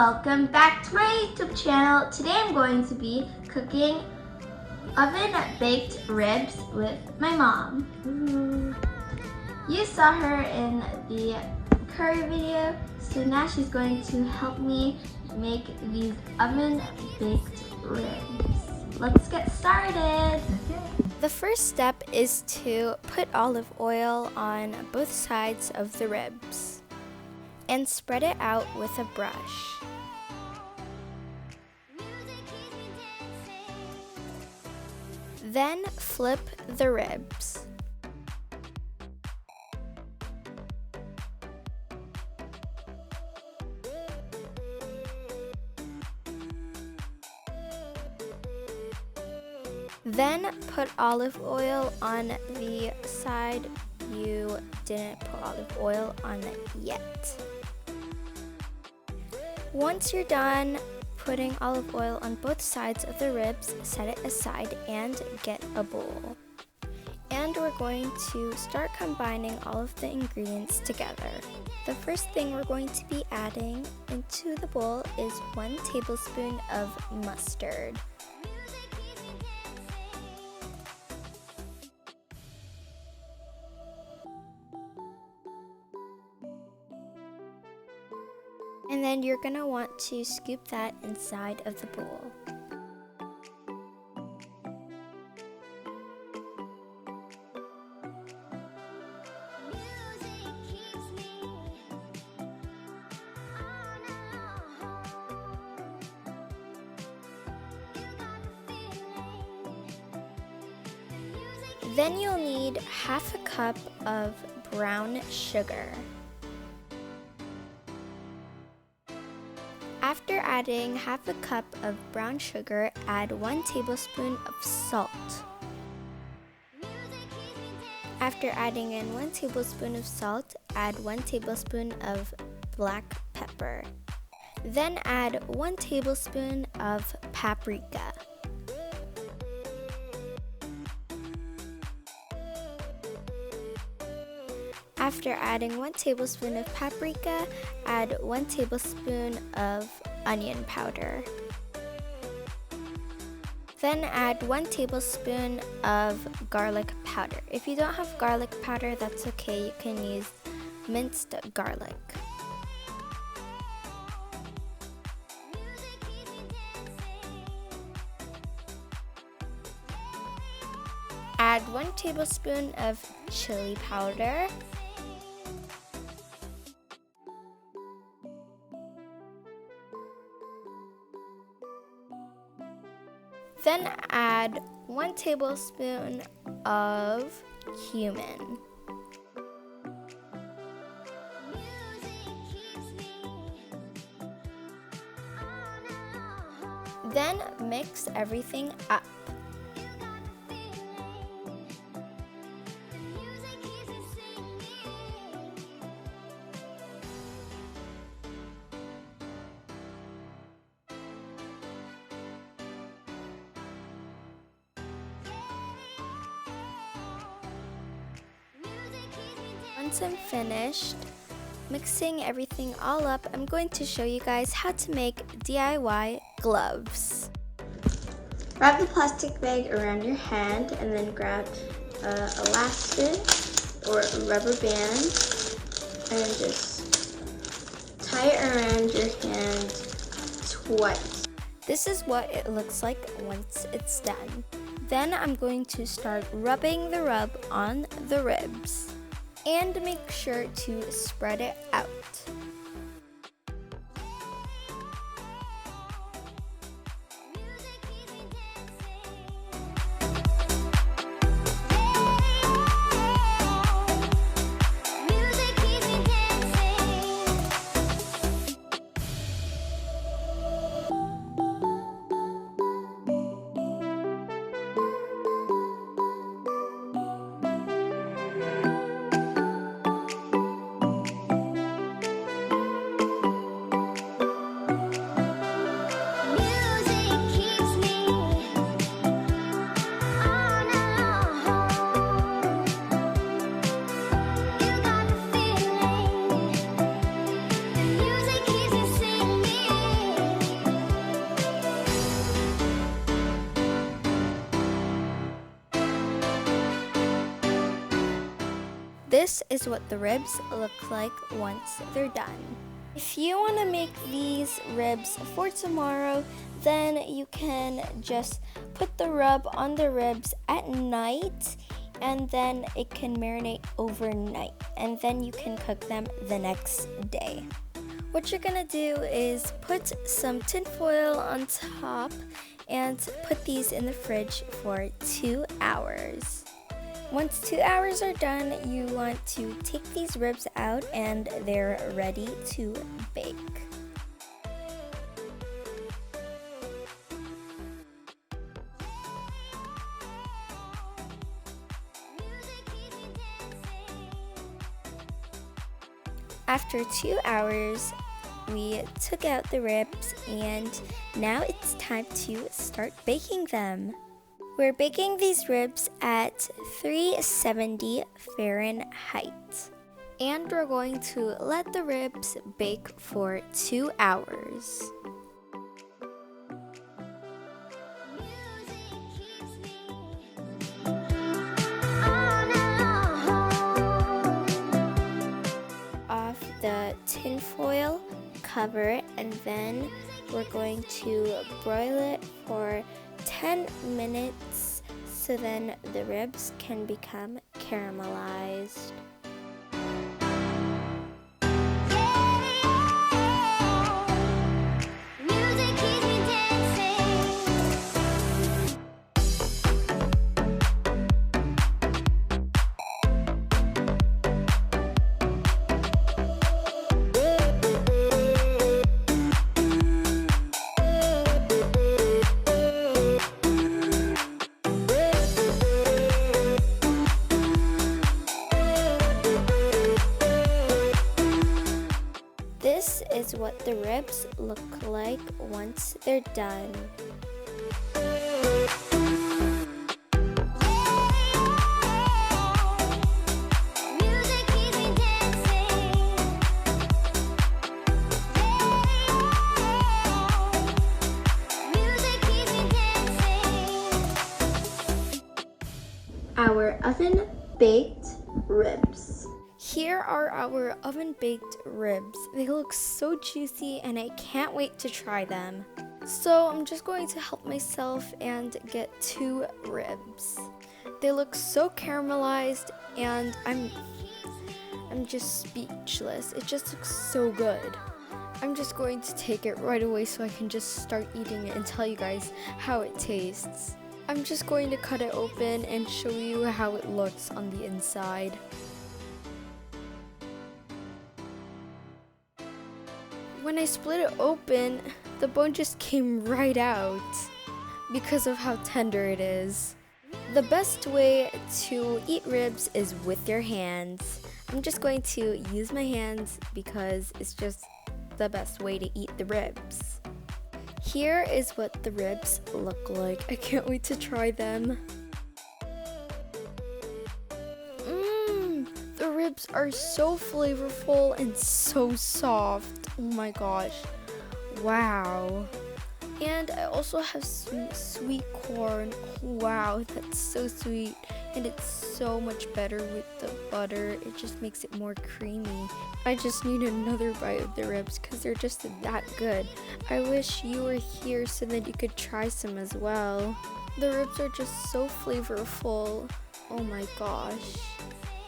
welcome back to my YouTube channel. Today I'm going to be cooking oven baked ribs with my mom. You saw her in the curry video, so now she's going to help me make these oven baked ribs. Let's get started. The first step is to put olive oil on both sides of the ribs and spread it out with a brush. Then flip the ribs. Then put olive oil on the side you didn't put olive oil on yet. Once you're done putting olive oil on both sides of the ribs, set it aside and get a bowl. And we're going to start combining all of the ingredients together. The first thing we're going to be adding into the bowl is 1 tablespoon of mustard. And then you're going to want to scoop that inside of the bowl. Then you'll need half a cup of brown sugar. After adding half a cup of brown sugar, add 1 tablespoon of salt. After adding in 1 tablespoon of salt, add 1 tablespoon of black pepper. Then add 1 tablespoon of paprika. After adding 1 tablespoon of paprika, add 1 tablespoon of onion powder. Then add 1 tablespoon of garlic powder. If you don't have garlic powder, that's okay. You can use minced garlic. Add 1 tablespoon of chili powder. Then add 1 tablespoon of cumin. Then mix everything up. Once I'm finished mixing everything all up, I'm going to show you guys how to make DIY gloves. Wrap the plastic bag around your hand and then grab elastic or a rubber band and just tie it around your hand twice. This is what it looks like once it's done. Then I'm going to start rubbing the rub on the ribs. And make sure to spread it out. This is what the ribs look like once they're done. If you want to make these ribs for tomorrow, then you can just put the rub on the ribs at night, and then it can marinate overnight, and then you can cook them the next day. What you're gonna do is put some tin foil on top and put these in the fridge for 2 hours. Once 2 hours are done, you want to take these ribs out and they're ready to bake. After 2 hours, we took out the ribs and now it's time to start baking them. We're baking these ribs at 370 Fahrenheit. And we're going to let the ribs bake for 2 hours. Off the tin foil, cover it, and then we're going to broil it for 10 minutes so then the ribs can become caramelized. This is what the ribs look like once they're done. Our oven-baked ribs. Here are our oven-baked ribs. They look so juicy and I can't wait to try them. So I'm just going to help myself and get 2 ribs. They look so caramelized and I'm just speechless. It just looks so good. I'm just going to take it right away so I can just start eating it and tell you guys how it tastes. I'm just going to cut it open and show you how it looks on the inside. When I split it open, the bone just came right out because of how tender it is. The best way to eat ribs is with your hands. I'm just going to use my hands because it's just the best way to eat the ribs. Here is what the ribs look like. I can't wait to try them. The ribs are so flavorful and so soft. Oh my gosh. Wow. And I also have some sweet corn. Wow, that's so sweet. And it's so much better with the butter. It just makes it more creamy. I just need another bite of the ribs because they're just that good. I wish you were here so that you could try some as well. The ribs are just so flavorful. Oh my gosh.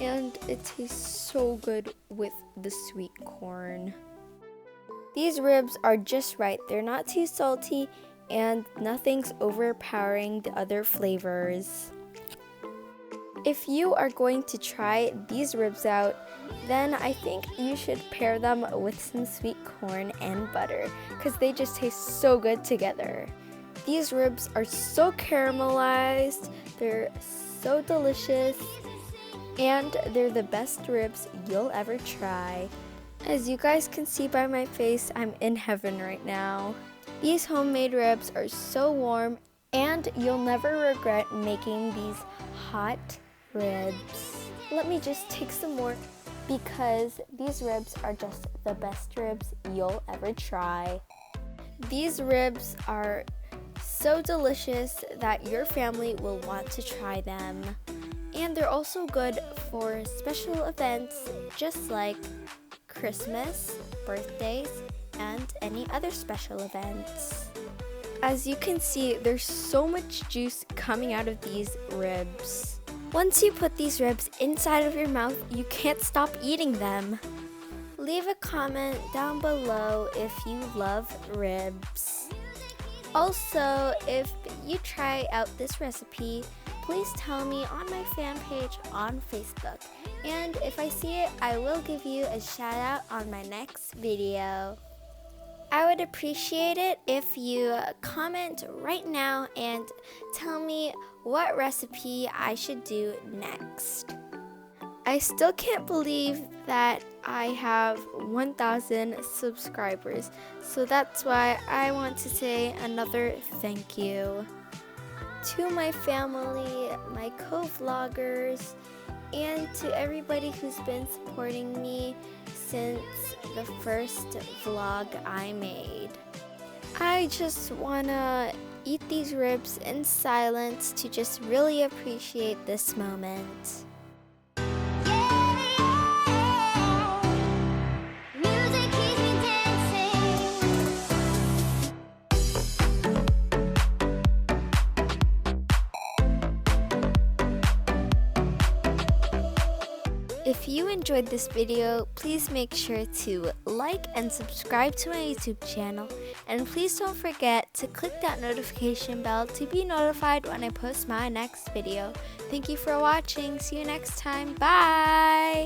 And it tastes so good with the sweet corn. These ribs are just right. They're not too salty and nothing's overpowering the other flavors. If you are going to try these ribs out, then I think you should pair them with some sweet corn and butter because they just taste so good together. These ribs are so caramelized, they're so delicious, and they're the best ribs you'll ever try. As you guys can see by my face, I'm in heaven right now. These homemade ribs are so warm and you'll never regret making these hot ribs. Let me just take some more because these ribs are just the best ribs you'll ever try. These ribs are so delicious that your family will want to try them. And they're also good for special events just like Christmas, birthdays, and any other special events. As you can see, there's so much juice coming out of these ribs. Once you put these ribs inside of your mouth, you can't stop eating them. Leave a comment down below if you love ribs. Also, if you try out this recipe, please tell me on my fan page on Facebook. And if I see it, I will give you a shout out on my next video. I would appreciate it if you comment right now and tell me what recipe I should do next. I still can't believe that I have 1,000 subscribers, so that's why I want to say another thank you to my family, my co-vloggers, and to everybody who's been supporting me since the first vlog I made. I just wanna eat these ribs in silence to just really appreciate this moment. If you enjoyed this video, please make sure to like and subscribe to my YouTube channel, and please don't forget to click that notification bell to be notified when I post my next video. Thank you for watching. See you next time. Bye!